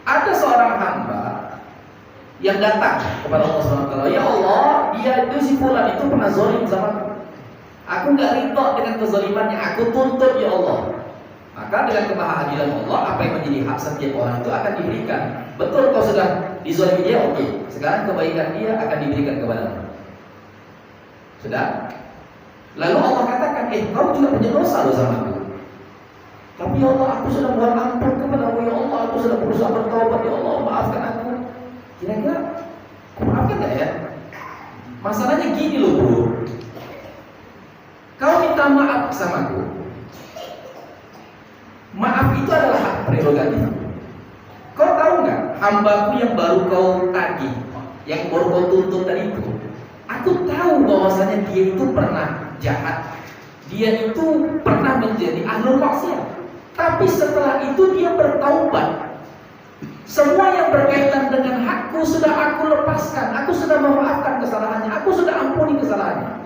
Ada seorang hamba yang datang kepada Allah Subhanahu wa taala, "Ya Allah, dia itu si fulan itu pernah zalim sama aku. Aku nggak ridho dengan kezalimannya, aku tuntut ya Allah." Maka dengan kemahaadilan Allah, apa yang menjadi hak setiap orang itu akan diberikan. Betul, kau sudah dizalimi dia, oke. Sekarang kebaikan dia akan diberikan kepadamu. Sudah? Lalu Allah katakan, kau juga punya dosa loh sama aku. Tapi ya Allah, aku sudah mohon ampun kepadamu ya Allah, aku sudah berusaha bertobat ya Allah, maafkan aku. Kira-kira, kau maafkan gak ya? Masalahnya gini loh bro. Kau minta maaf sama aku. Maaf itu adalah hak prerogatif. Kau tahu nggak, hambaku yang baru kau tagih, yang baru kau tuntut tadi itu, aku tahu bahwasanya dia itu pernah jahat, dia itu pernah menjadi ahlul maksiat. Tapi setelah itu dia bertaubat. Semua yang berkaitan dengan hakku sudah aku lepaskan, aku sudah memaafkan kesalahannya, aku sudah ampuni kesalahannya.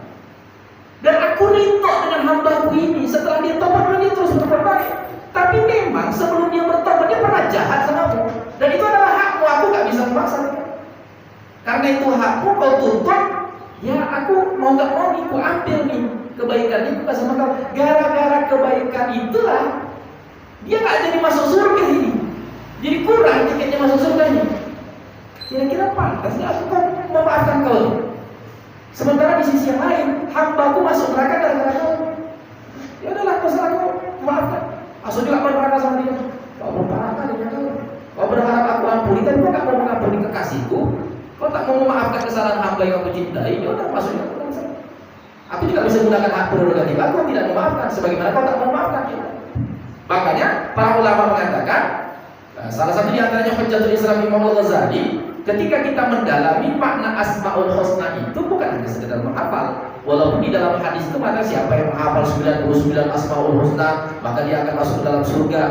Dan aku ridho dengan hambaku ini. Setelah dia tobat, dia terus berbuat baik. Tapi memang sebelum dia bertobat, dia pernah jahat sama aku. Dan itu adalah hakmu, aku gak bisa memaksa. Karena itu hakmu, kau tuntut. Ya aku mau gak mau nih, aku ambil nih kebaikannya bukan sama kau. Gara-gara kebaikan itulah dia gak jadi masuk surga ini. Jadi kurang tiketnya masuk surga ini. Kira-kira pantas gak aku memaafkan kau? Sementara di sisi yang lain, hambaku masuk neraka gara-gara kau. Ya udahlah, masalah kau, maafkan. Masuk juga berharap sama dia. Kau berharap dengan kau. Kau berharap aku ampuni, tapi kau tak mau mengampuni kekasihku. Kau tak mau memaafkan kesalahan hamba yang aku cintai. Ya udah, masuknya ke dalam sana. Aku juga bisa menggunakan hak prerogatif aku tidak memaafkan, sebagaimana kau tak mau memaafkan. Ya. Makanya para ulama mengatakan, salah satu di antaranya Hujjatul Islam Imam Al-Ghazali, ketika kita mendalami makna Asmaul Husna itu bukan hanya sekedar menghafal. Walaupun di dalam hadis itu maka siapa yang menghafal 99 Asmaul Husna maka dia akan masuk ke dalam surga.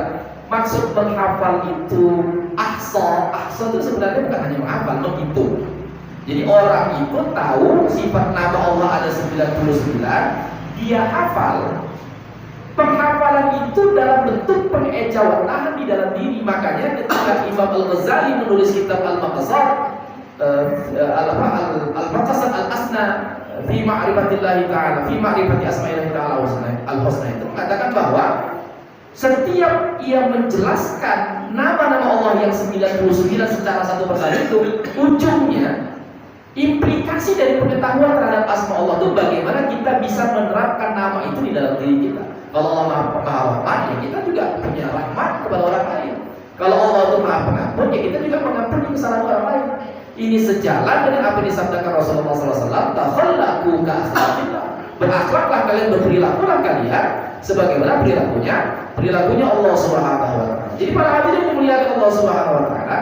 Maksud menghafal itu ahsa itu sebenarnya bukan hanya menghafal, menghitung. Jadi orang itu tahu sifat nama Allah ada 99, dia hafal. Penghafalan itu dalam bentuk pengejawantahan di dalam diri. Makanya ketika Imam Al-Ghazali menulis kitab Al-Maqasad, Al-Maqasad Al-Asna fi ma'rifatillahi ta'ala, fi ma'rifati asma'illahi ta'ala al-husna, itu mengatakan bahwa setiap ia menjelaskan nama-nama Allah yang 99 secara satu persatu itu, ujungnya implikasi dari pengetahuan terhadap asma Allah itu bagaimana kita bisa menerapkan nama itu di dalam diri kita. Kalau Allah Maha Rahman, ya kita juga punya rahmat kepada orang lain. Kalau Allah itu Maha Pengampun, ya kita juga mengampuni kesalahan orang lain. Ini sejalan dengan apa yang disabdakan Rasulullah SAW. Takhallaqu ka'akhlaqillah. Berakhlaklah kalian, berperilakulah kalian sebagaimana perilakunya Allah Subhanahu wa taala. Jadi para hadirin yang dimuliakan Allah Subhanahu wa taala,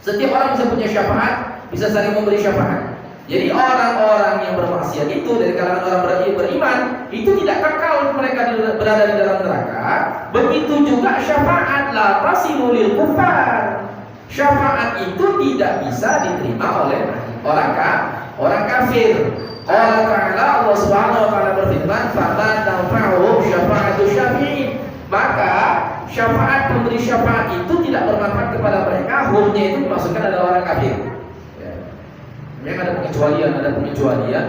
setiap orang bisa punya syafaat, bisa saling memberi syafaat. Jadi orang-orang yang bermaksiat itu dari kalangan orang beriman itu tidak kekal mereka berada di dalam neraka. Begitu juga syafaat la tasilu lil kufar. Syafaat itu tidak bisa diterima oleh orang kafir. Allah Subhanahu wa taala berfirman, "Fama tanfa'uhum syafa'atu syafi'in." Maka syafaat pemberi syafaat itu tidak bermanfaat kepada mereka. Humnya itu dimaksudkan adalah orang kafir. Memang ada pengecualian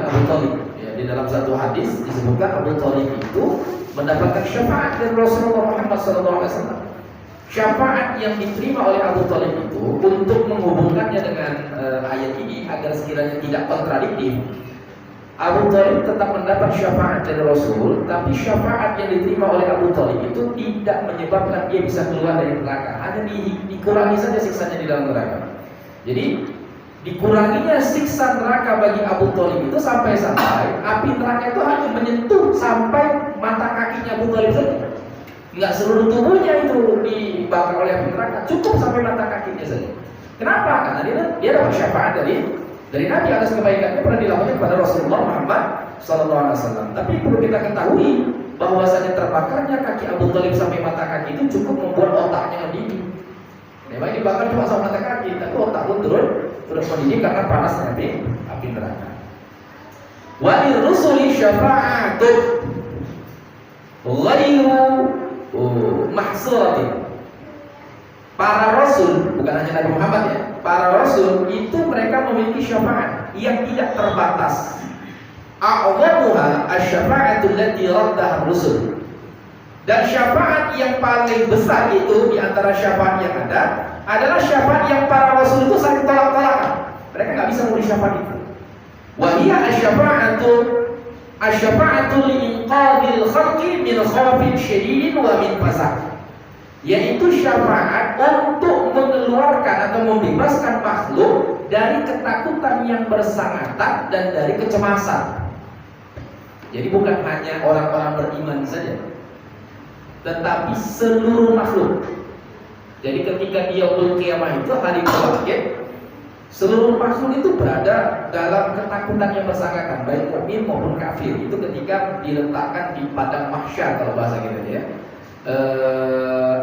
Abu Thalib. Ya, di dalam satu hadis disebutkan Abu Thalib itu mendapatkan syafaat dari Rasulullah Muhammad SAW. Syafaat yang diterima oleh Abu Thalib itu untuk menghubungkannya dengan ayat ini agar sekiranya tidak kontradiktif. Abu Thalib tetap mendapat syafaat dari Rasul, tapi syafaat yang diterima oleh Abu Thalib itu tidak menyebabkan dia bisa keluar dari neraka. Hanya dikurangi saja siksanya di dalam neraka. Jadi dikuranginya siksa neraka bagi Abu Thalib itu sampai-sampai api neraka itu hanya menyentuh sampai mata kakinya Abu Thalib saja. Enggak seluruh tubuhnya itu dibakar oleh api neraka, cukup sampai mata kakinya saja. Kenapa? Karena dia dapat syafaat dari Nabi atas kebaikannya pernah dilakukan kepada Rasulullah Muhammad SAW. Tapi perlu kita ketahui bahwasanya terbakarnya kaki Abu Thalib sampai mata kaki itu cukup membuat otaknya mendidih. Memang dibakar cuma sampai mata kaki, tapi otak pun terus mendidih karena panasnya api neraka. Walil rusuli syafa'atun ghairu mahsuratin. Para rasul, bukan hanya Nabi Muhammad ya, para rasul itu mereka memiliki syafaat yang tidak terbatas. A'dhamuha asy-syafa'atu allati raddaha ar-rusul. Dan syafaat yang paling besar itu di antara syafaat yang ada adalah syafaat yang para rasul itu saling tolak-tolakan. Mereka nggak bisa memberi syafaat itu. Wa hiya asy-syafa'atu li'inqadhil khalqi min khawfin syadidin wa min fasad. Yaitu syafaat untuk mengeluarkan atau membebaskan makhluk dari ketakutan yang bersangatan dan dari kecemasan. Jadi bukan hanya orang-orang beriman saja, tetapi seluruh makhluk. Jadi ketika yaumul qiyamah itu hari bangkit, seluruh makhluk itu berada dalam ketakutan yang bersangatan, baik mukmin maupun kafir. Itu ketika diletakkan di padang mahsyar kalau bahasa kita ya.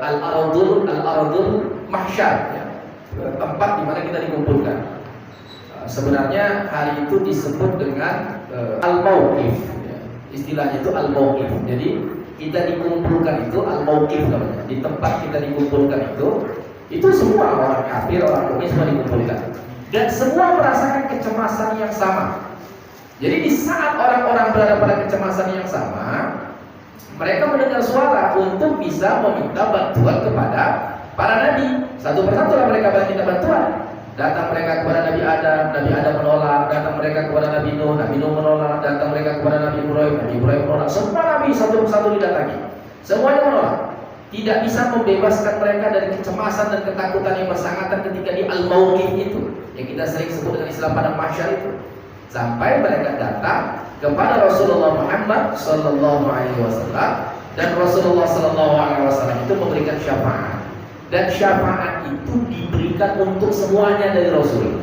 Al-ardul mahsyar ya, tempat di mana kita dikumpulkan. Sebenarnya hari itu disebut dengan al-mauqif ya. Istilahnya itu al-mauqif. Jadi kita dikumpulkan itu al-mauqif namanya. Di tempat kita dikumpulkan itu semua orang kafir, orang mukmin semua dikumpulkan. Dan semua merasakan kecemasan yang sama. Jadi di saat orang-orang berada pada kecemasan yang sama, mereka mendengar suara untuk bisa meminta bantuan kepada para nabi. Satu persatu lah mereka minta bantuan. Datang mereka kepada Nabi Adam menolak. Datang mereka kepada Nabi Nuh menolak. Datang mereka kepada Nabi Ibrahim menolak. Semua nabi satu persatu didatangi. Semuanya menolak. Tidak bisa membebaskan mereka dari kecemasan dan ketakutan yang bersangatan ketika di al-mauqif itu, yang kita sering sebut dengan istilah padang mahsyar itu. Sampai mereka datang kepada Rasulullah Muhammad sallallahu alaihi wasallam, dan Rasulullah sallallahu alaihi wasallam itu memberikan syafaat. Dan syafaat itu diberikan untuk semuanya dari Rasul.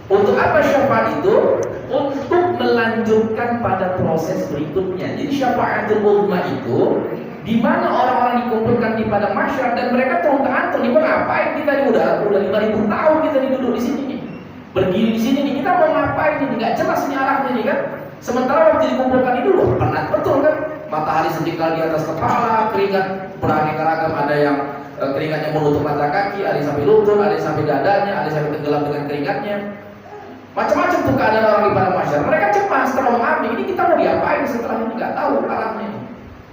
Untuk apa syafaat itu? Untuk melanjutkan pada proses berikutnya. Jadi syafaatul uzma itu di mana orang-orang dikumpulkan di padang mahsyar dan mereka terang-terangan, "Ini ngapain kita ini udah 5.000 tahun kita duduk di sini nih. Berdiri di sini nih, kita mau ngapain ini? Enggak jelas ini arahnya nih kan." Sementara waktu dikumpulkan itu loh penat betul kan? matahari sejengkal di atas kepala, keringat beraneka ragam, ada yang keringatnya menutup mata kaki, ada yang sampai lutut, ada yang sampai dadanya, ada yang sampai tenggelam dengan keringatnya. Macam-macam tuh keadaan orang di padang mahsyar. Mereka cemas, terlalu ambing. Ini kita mau diapain setelah ini, nggak tahu arahnya.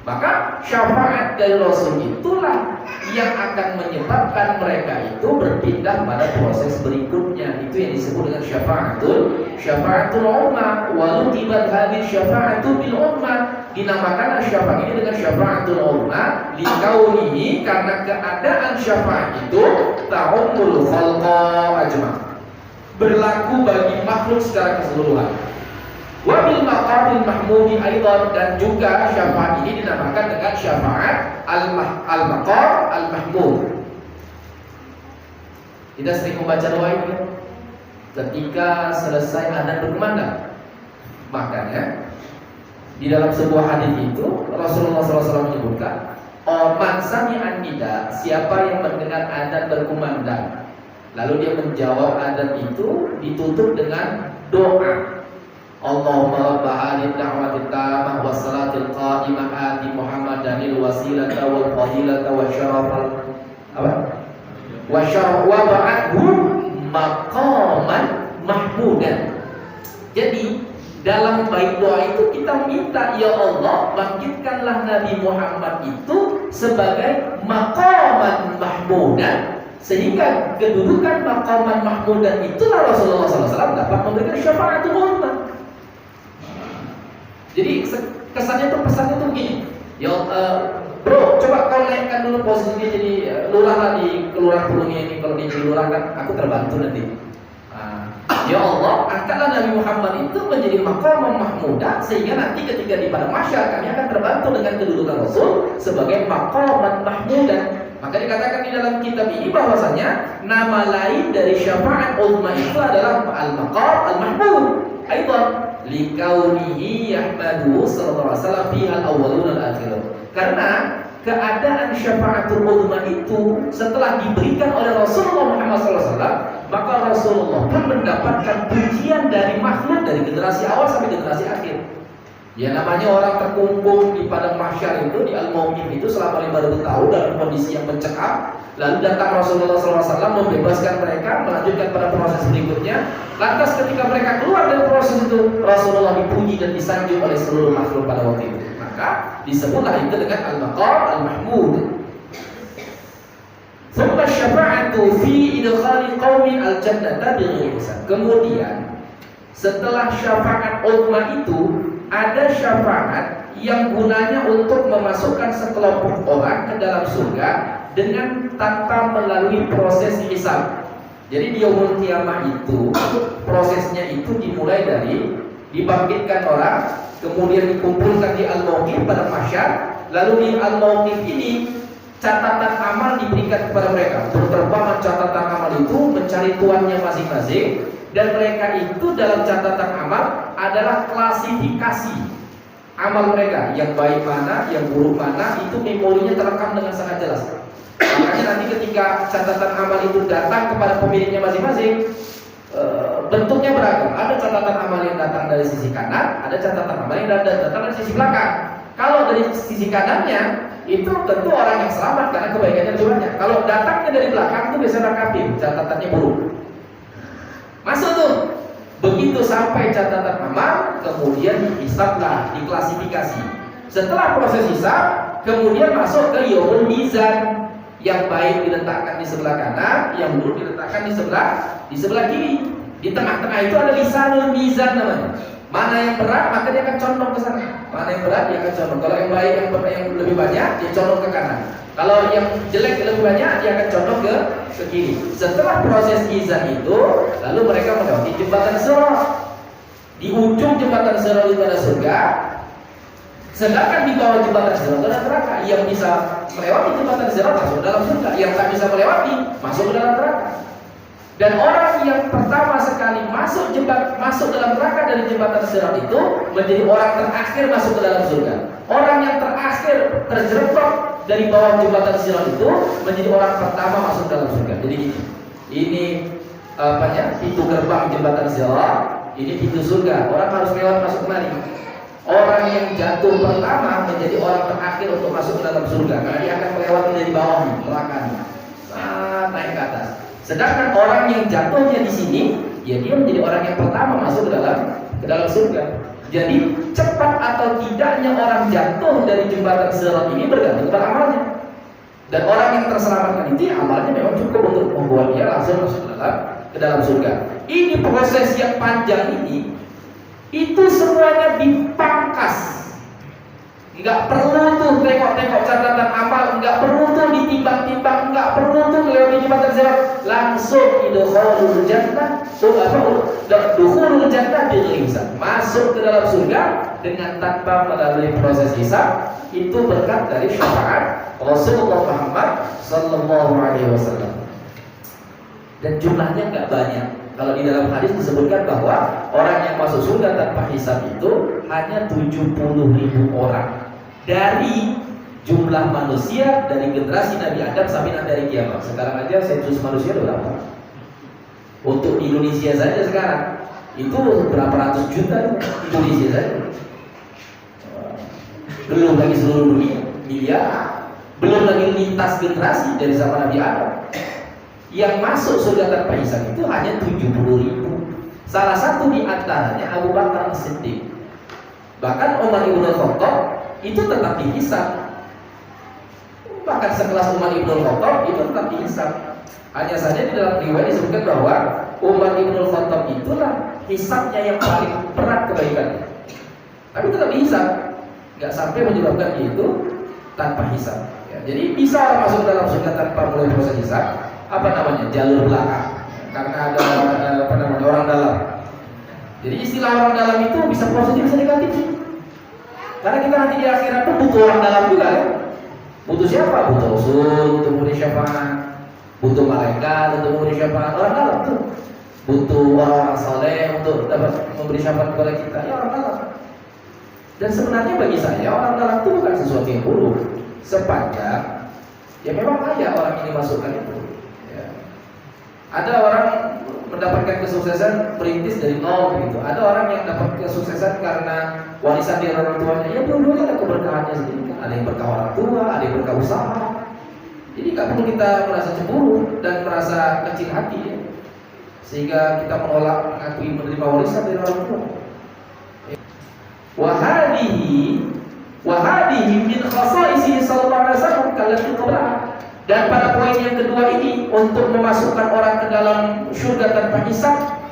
Maka syafaat dari Rasul itulah yang akan menyebabkan mereka itu berpindah pada proses berikutnya. Itu yang disebut dengan syafaatul ummah. Walau tibat hadis syafaatul bil ummah. Dinamakan syafaat ini dengan syafaatul ummah likaunihi, karena keadaan syafaat itu ta'ummul khalqa ajma', berlaku bagi makhluk secara keseluruhan. Wabil maqamil mahmudi aidan, dan juga syafaat ini dinamakan dengan syafaat al-maqam al-mahmud. Kita sering membaca doa ini ketika selesai adzan berkumandang. Makanya di dalam sebuah hadis itu Rasulullah SAW menyebutkan, man sami'an nida, siapa yang mendengar adzan berkumandang lalu dia menjawab adzan itu, ditutup dengan doa, Allahumma rabba hadhihi da'watit tammah was salatil qa'imah ati Muhammadanil wasilata wal fadilata wa syarafal wa ba'athu maqaman mahmudan. Jadi dalam bait doa itu kita minta, ya Allah, bangkitkanlah Nabi Muhammad itu sebagai maqaman mahmudan, sehingga kedudukan maqaman mahmudan itulah Rasulullah SAW dapat memberikan syafaatul ummah. Jadi kesannya tuh, pesannya tuh begini, ya bro, coba kau naikkan dulu posisinya jadi lurah di kelurahan Pulungnya ini. Kalau dia jadi lurah kan aku terbantu nanti. Ya Allah, angkatlah Nabi Muhammad itu menjadi maqam mahmudah, sehingga nanti ketika di padang mahsyar kami akan terbantu dengan kedudukan Rasul sebagai maqam mahmudah. Maka dikatakan di dalam kitab ini bahwasanya nama lain dari syafaat ummah itu adalah al-maqam al-mahmud. Aidan likaunihi yahmadu sallallahu alaihi wasallam fi al-awwalun al-akhirun. Karena keadaan syafaatul ummah itu setelah diberikan oleh Rasulullah Muhammad SAW, maka Rasulullah pun mendapatkan pujian dari makhluk dari generasi awal sampai generasi akhir. Ya, namanya orang terkumpul di padang mahsyar itu, di al-mauqif itu selama 5.000 tahun dalam kondisi yang mencekam. Lalu datang Rasulullah SAW membebaskan mereka, melanjutkan pada proses berikutnya. Lantas ketika mereka keluar dari proses itu, Rasulullah dipuji dan disanjung oleh seluruh makhluk pada waktu itu. Maka disebutlah itu dengan al-maqam al-mahmud. Thumma syafa'atu fi idkhali qaumin al-jannata bighairi hisab. Kemudian setelah syafaat ummah itu, ada syafaat yang gunanya untuk memasukkan sekelompok orang ke dalam surga dengan tanpa melalui proses hisab. Jadi di yaumul qiyamah itu prosesnya itu dimulai dari dibangkitkan orang, kemudian dikumpulkan di al-mauqif pada mahsyar, lalu di al-mauqif ini catatan amal diberikan kepada mereka. Berterbangan catatan amal itu mencari tuannya masing-masing, dan mereka itu dalam catatan amal adalah klasifikasi amal mereka, yang baik mana, yang buruk mana, itu memorinya terekam dengan sangat jelas. Makanya nanti ketika catatan amal itu datang kepada pemiliknya masing-masing, bentuknya beragam. Ada catatan amal yang datang dari sisi kanan, ada catatan amal yang datang dari sisi belakang. Kalau dari sisi kanannya itu tentu orang yang selamat karena kebaikannya lebih banyak. Kalau datangnya dari belakang itu biasanya kafir, catatannya buruk. Masuk tuh. Begitu sampai catatan amal, kemudian dihisablah, diklasifikasi. Setelah proses hisab, kemudian masuk ke yaumul mizan. Yang baik diletakkan di sebelah kanan, yang buruk diletakkan di sebelah kiri. Di tengah-tengah itu ada lisanul mizan namanya. Mana yang berat maka dia akan condong ke sana. Mana yang berat dia akan condong. Kalau yang baik yang lebih banyak dia condong ke kanan. Kalau yang jelek lebih banyak dia akan condong ke kiri. Setelah proses mizan itu, lalu mereka melewati jembatan sirat. Di ujung jembatan sirat itu ada surga. Sedangkan di bawah jembatan sirat ada neraka. Yang bisa melewati jembatan sirat masuk dalam surga, yang tak bisa melewati masuk ke dalam neraka. Dan orang yang pertama sekali masuk dalam neraka dari jembatan sirat itu menjadi orang terakhir masuk ke dalam surga. Orang yang terakhir terjerembab dari bawah jembatan sirat itu menjadi orang pertama masuk dalam surga. Jadi ini pintu gerbang jembatan sirat, ini pintu surga. Orang harus lewat masuk kemari. Orang yang jatuh pertama menjadi orang terakhir untuk masuk ke dalam surga, karena dia akan melewati dari bawah neraka, naik ke atas. Sedangkan orang yang jatuhnya di sini, ya dia menjadi orang yang pertama masuk ke dalam surga. Jadi cepat atau tidaknya orang jatuh dari jembatan sirat ini bergantung pada amalnya. Dan orang yang terselamatkan itu amalnya memang cukup untuk membuat dia langsung masuk ke dalam surga. Ini proses yang panjang ini, itu semuanya dipangkas. Nggak perlu tuh tengok-tengok catatan amal, nggak perlu tuh ditimbang-timbang, nggak perlu tuh melewati jembatan sirat, langsung idkhulul jannah, dukhulul jannah bil hisab, masuk ke dalam surga dengan tanpa melalui proses hisab. Itu berkat dari syafaat Rasulullah Muhammad sallallahu alaihi wasallam. Dan jumlahnya nggak banyak. Kalau di dalam hadis disebutkan bahwa orang yang masuk surga tanpa hisab itu hanya 70.000 orang dari jumlah manusia dari generasi Nabi Adam sampai dari kiamat. Sekarang aja sensus manusia berapa? Untuk Indonesia saja sekarang itu berapa ratus juta Indonesia saja. Belum lagi seluruh dunia, miliar. Belum lagi lintas generasi dari zaman Nabi Adam. Yang masuk surga tanpa hisab itu hanya 70.000. Salah satu di antaranya Abu Bakar As-Siddiq. Bahkan Umar Ibn Khattab itu tetap dihisab. Bahkan sekelas Umar Ibn Khattab itu tetap dihisab. Hanya saja di dalam riwayat disebutkan bahwa Umar Ibn Khattab itulah hisabnya yang paling berat kebaikannya. Tapi tetap dihisab, nggak sampai menyebabkan dia itu tanpa hisab. Ya, jadi bisa orang masuk ke dalam surga tanpa mulai proses hisab. Apa namanya, jalur belakang, karena ada apa namanya, orang dalam. Jadi istilah orang dalam itu bisa positif bisa negatif sih. Karena kita nanti di akhirat pun butuh orang dalam juga ya. Butuh siapa? Butuh Rasul untuk memberi syafaat, butuh malaikat untuk memberi syafaat. Orang dalam tuh butuh orang-orang saleh untuk dapat memberi syafaat kepada kita. Ya orang dalam. Dan sebenarnya bagi saya orang dalam itu bukan sesuatu yang buruk, sepanjang ya memang layak orang ini masukkan itu. Ada orang mendapatkan kesuksesan merintis dari nol begitu. Ada orang yang dapat kesuksesan karena warisan dari orang tuanya. Ya dua-duanya ada keberkahannya sendiri. Ada yang berkah orang tua, ada yang berkah usaha. Jadi nggak perlu kita merasa cemburu dan merasa kecil hati ya. Sehingga kita menolak mengakui menerima warisan dari orang tua. Wahadihi min khasaisi sallallahu alaihi wasallam kallati qabla. Dan pada poin yang kedua ini untuk memasukkan orang ke dalam surga tanpa hisab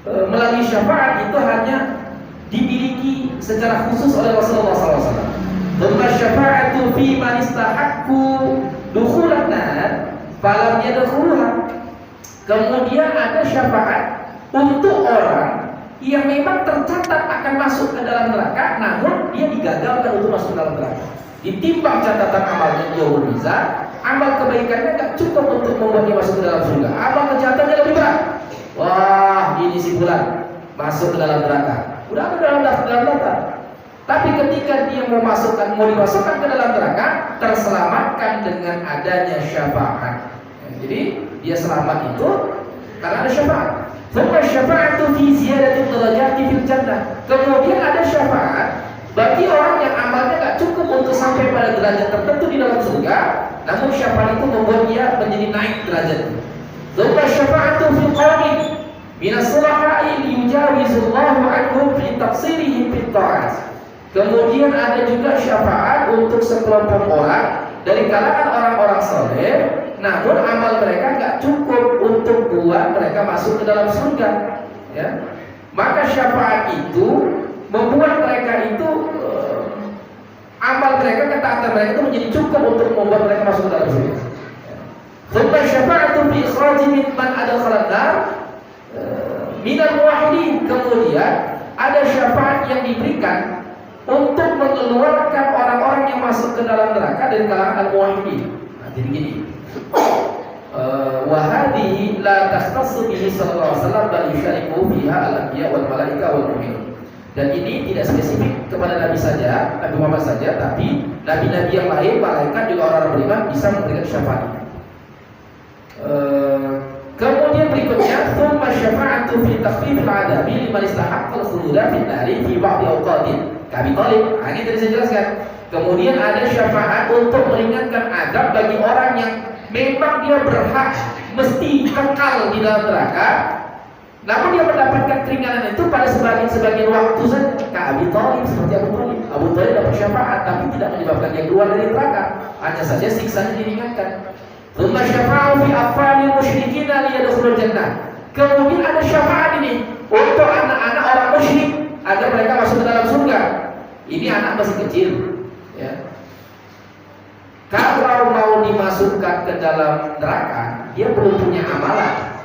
melalui syafaat itu hanya dimiliki secara khusus oleh Rasulullah SAW. Thumma syafa'atu fi man istahaqqu dukhulan nar falam yadkhuluha. Kemudian ada syafaat untuk orang yang memang tercatat akan masuk ke dalam neraka, namun dia digagalkan untuk masuk ke dalam neraka. Ditimbang catatan amalnya jauh bisa, amal kebaikannya gak cukup untuk membuat dia masuk ke dalam surga. Amal kejahatannya lebih berat. Wah, ini si fulan masuk ke dalam neraka. Udah ada dalam daftar. Tapi ketika dia mau dimasukkan ke dalam neraka, terselamatkan dengan adanya syafaat. Jadi dia selamat itu karena ada syafaat. Thumma syafa'atu fi ziyadati darajati fil jannah. Kemudian ada syafaat bagi orang yang amalnya gak cukup untuk sampai pada derajat tertentu di dalam surga, namun syafaat itu membuat dia menjadi naik derajatnya. Thumma syafa'atu fi qaumin min as-sulaha'i yujawizullahu anhum fi taqsirihim fit ta'at. Kemudian ada juga syafaat untuk sekelompok orang dari kalangan orang-orang saleh, namun amal mereka gak cukup untuk buat mereka masuk ke dalam surga. Ya. Maka syafaat itu membuat mereka itu amal mereka, ketaatan mereka itu menjadi cukup untuk membuat mereka masuk ke dalam surga. Thumma syafa'atu fi ikhraji man adkhalan nar minal muwahhidin. Kemudian ada syafaat yang diberikan untuk mengeluarkan orang-orang yang masuk ke dalam neraka dari kalangan al-muwahhidin. Nah, jadi gini. Wa hadhihi la takhtassu bihi sallallahu alaihi wasallam bal yushariku biha al-anbiya wal malaika wal mu'minun. Dan ini tidak spesifik kepada Nabi saja, Nabi Muhammad saja, tapi nabi-nabi yang lain, malaikat juga orang beriman bisa memberikan syafaat. Kemudian berikutnya, thumma syafa'atu fi takhfifil 'adabi liman istahaqqa al-khuluda fin nari fi ba'di awqatin Abi Thalib. Ini tadi saya jelaskan. Kemudian ada syafaat untuk meringankan azab bagi orang yang memang dia berhak mesti kekal di dalam neraka, namun dia mendapatkan keringanan itu pada sebagian waktu saja. Kayak Abi Thalib, seperti Abu Thalib. Abu Thalib dapat syafaat tapi tidak menyebabkan dia keluar dari neraka, hanya saja siksanya diringankan. Tsumma syafa'u fi afalil musyrikin liyadkhulul jannah. Kemudian ada syafaat ini untuk anak-anak orang musyrik agar mereka masuk ke dalam surga. Ini anak masih kecil, ya. Kalau mau dimasukkan ke dalam neraka, dia belum punya amalan,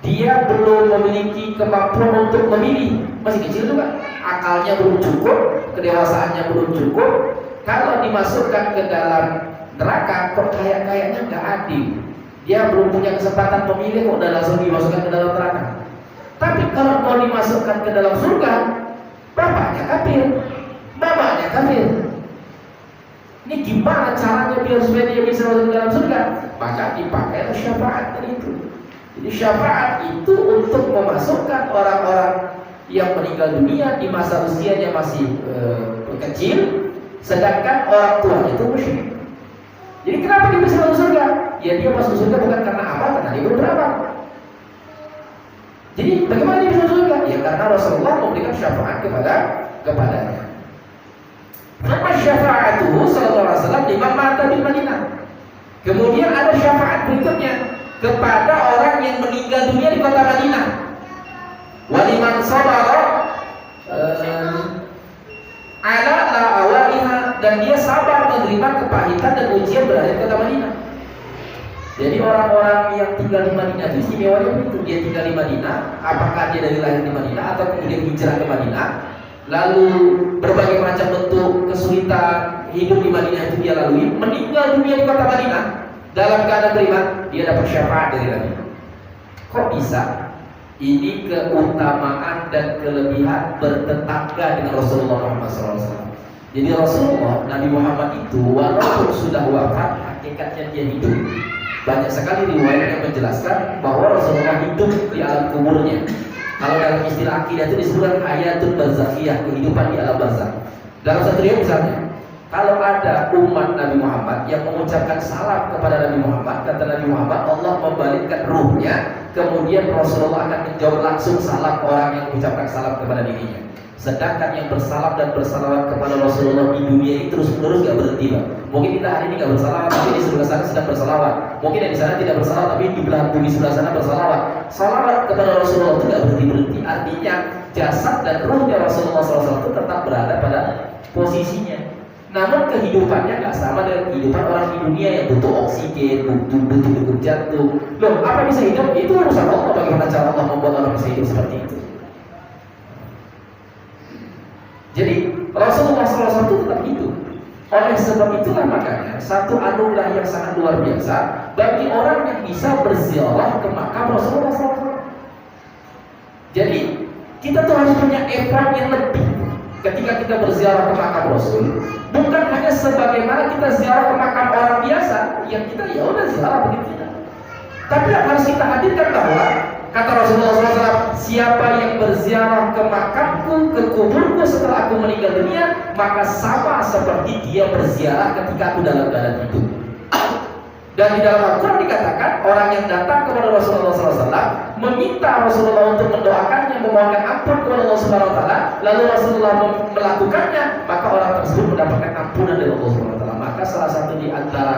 dia belum memiliki kemampuan untuk memilih, masih kecil juga, akalnya belum cukup, kedewasaannya belum cukup. Kalau dimasukkan ke dalam neraka, kok kayaknya nggak adil. Dia belum punya kesempatan memilih, kok udah langsung dimasukkan ke dalam neraka. Tapi kalau mau dimasukkan ke dalam surga, bapaknya kafir, mamanya kafir. Ini gimana caranya biar supaya dia bisa masuk ke dalam surga? Maka dipakai syafaat itu. Jadi syafaat itu untuk memasukkan orang-orang yang meninggal dunia di masa usianya masih kecil, sedangkan orang tuanya itu musyrik. Jadi kenapa dia bisa masuk surga? Ya dia masuk surga bukan karena amal, karena dia beramal. Jadi bagaimana dia bisa masuk surga? Ya karena Rasulullah memberikan syafaat kepadanya. Nama syafa'atuhu sallallahu alaihi wasallam liman mata di Madinah. Kemudian ada syafaat berikutnya kepada orang yang meninggal dunia di kota Madinah. Waliman sabara ala la'awaiha, dan dia sabar menerima kepahitan dan ujian berada di kota Madinah. Jadi orang-orang yang tinggal di Madinah itu istimewanya begitu. Dia tinggal di Madinah, apakah dia dari lahir di Madinah atau kemudian hijrah ke Madinah, lalu berbagai macam bentuk kesulitan hidup di Madinah itu dia lalui, meninggal dunia di kota Madinah dalam keadaan beriman, dia dapat syafaat dari Nabi. Kok bisa? Ini keutamaan dan kelebihan bertetangga dengan Rasulullah Muhammad SAW. Jadi Rasulullah Nabi Muhammad itu walaupun sudah wafat, hakikatnya dia hidup. Banyak sekali riwayat yang menjelaskan bahwa Rasulullah hidup di alam kuburnya. Kalau dalam istilah akidah itu disebutkan hayatul barzakhiyah, kehidupan di alam barzakh. Dalam satu riwayat misalnya, kalau ada umat Nabi Muhammad yang mengucapkan salam kepada Nabi Muhammad, kata Nabi Muhammad, Allah membalikkan ruhnya, kemudian Rasulullah akan menjawab langsung salam orang yang mengucapkan salam kepada dirinya. Sedangkan yang bersalam dan bersalawat kepada Rasulullah di dunia ini terus-menerus gak berhenti, Pak. Mungkin kita hari ini gak bersalawat, tapi di sebelah sana sedang bersalawat. Mungkin yang di sana tidak bersalawat, tapi di belahan bumi sebelah sana bersalawat. Salawat kepada Rasulullah itu gak berhenti-berhenti. Artinya jasad dan ruhnya Rasulullah SAW itu tetap berada pada posisinya. Namun kehidupannya gak sama dengan kehidupan orang di dunia yang butuh oksigen, butuh degup jantung. Loh, apa bisa hidup? Itu urusan Allah. Bagaimana cara Allah membuat orang bisa hidup seperti itu? Jadi Rasulullah SAW itu tetap hidup. Oleh sebab itulah makanya satu anugerah yang sangat luar biasa bagi orang yang bisa berziarah ke makam Rasulullah SAW. Jadi kita tuh harus punya effort yang lebih ketika kita berziarah ke makam Rasul. Bukan hanya sebagaimana kita ziarah ke makam orang biasa yang kita ya udah ziarah begitu. Tapi yang harus kita hadirkan bahwa kata Rasulullah SAW, siapa yang berziarah ke makamku, ke kuburku setelah aku meninggal dunia, maka sama seperti dia berziarah ketika aku dalam keadaan hidup. Dan di dalam Al-Quran dikatakan, orang yang datang kepada Rasulullah SAW meminta Rasulullah untuk mendoakannya, memohonkan ampun kepada Allah Subhanahu Wa Taala, lalu Rasulullah melakukannya, maka orang tersebut mendapatkan ampunan dari Allah Subhanahu Wa Taala. Maka salah satu di antara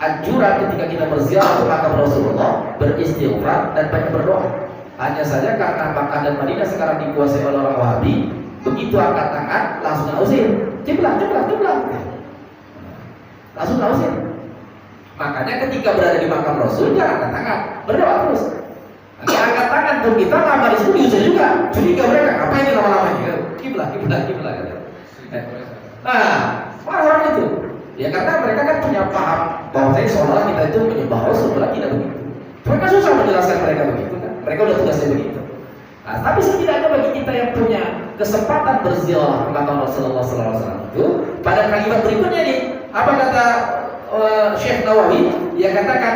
anjuran ketika kita berziarah ke makam Rasulullah, beristighfar dan banyak berdoa. Hanya saja karena Makkah dan Madinah sekarang dikuasai oleh orang Wahabi, begitu angkat tangan langsung nausir, ciblah, langsung nausir. Makanya ketika berada di makam Rasul jangan angkat tangan, berdoa terus. Nanti angkat tangan pun kita lama di situ diusir juga. Curiga mereka, apa ini lama-lamanya? Kiblah. Nah, orang itu. Ya karena mereka kan punya paham bahwa seolah kita itu menyembah Rasul, tidak begitu. Mereka susah menjelaskan mereka begitu kan. Mereka udah tugasnya begitu. Nah, tapi setidaknya bagi kita yang punya kesempatan berziarah ke makam Rasulullah SAW itu, pada kalimat berikutnya nih, apa kata Syekh Nawawi? Dia katakan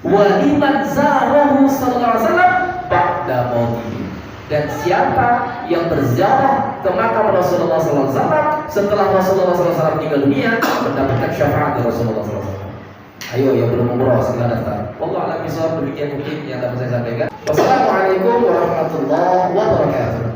waliman zarahu sallallahu alaihi wasallam ba'da mautihi. Dan siapa yang berziarah ke makam Rasulullah SAW setelah Rasulullah SAW meninggal dunia mendapatkan syafaat dari Rasulullah SAW. Ayo yang belum umroh segera daftar. Wallahu a'lam bishawab. Demikian mungkin yang dapat saya sampaikan. Wassalamualaikum warahmatullahi wabarakatuh.